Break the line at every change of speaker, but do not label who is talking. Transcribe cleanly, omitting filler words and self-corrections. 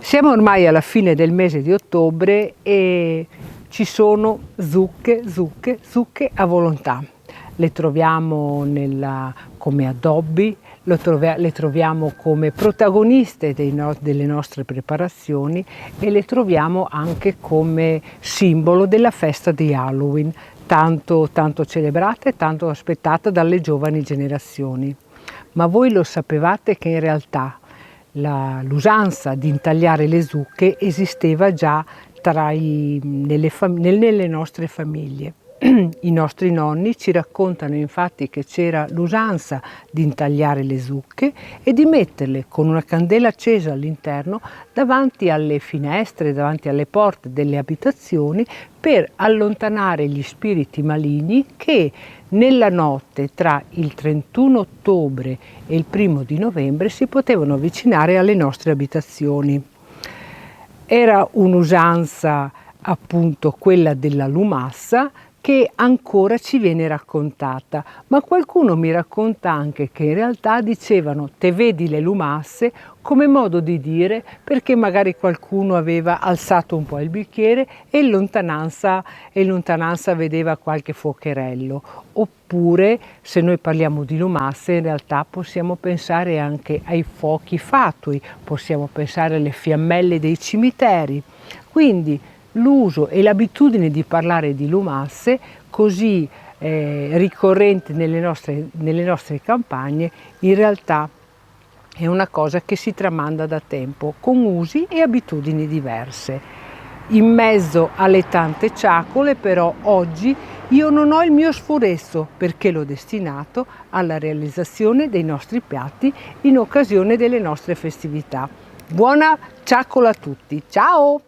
Siamo ormai alla fine del mese di ottobre e ci sono zucche a volontà. Le troviamo come addobbi, le troviamo come protagoniste delle nostre preparazioni e le troviamo anche come simbolo della festa di Halloween, tanto celebrata e tanto aspettata dalle giovani generazioni. Ma voi lo sapevate che in realtà l'usanza di intagliare le zucche esisteva già nelle nostre famiglie. I nostri nonni ci raccontano infatti che c'era l'usanza di intagliare le zucche e di metterle con una candela accesa all'interno davanti alle finestre, davanti alle porte delle abitazioni per allontanare gli spiriti maligni che nella notte tra il 31 ottobre e il 1° di novembre si potevano avvicinare alle nostre abitazioni. Era un'usanza appunto quella della lumassa che ancora ci viene raccontata, ma qualcuno mi racconta anche che in realtà dicevano "te vedi le lumasse" come modo di dire perché magari qualcuno aveva alzato un po' il bicchiere e in lontananza vedeva qualche fuocherello. Oppure, se noi parliamo di lumasse, in realtà possiamo pensare anche ai fuochi fatui, possiamo pensare alle fiammelle dei cimiteri. Quindi l'uso e l'abitudine di parlare di lumasse così ricorrente nelle nostre campagne in realtà è una cosa che si tramanda da tempo con usi e abitudini diverse. In mezzo alle tante ciacole però oggi io non ho il mio sforezzo perché l'ho destinato alla realizzazione dei nostri piatti in occasione delle nostre festività. Buona ciacola a tutti, ciao!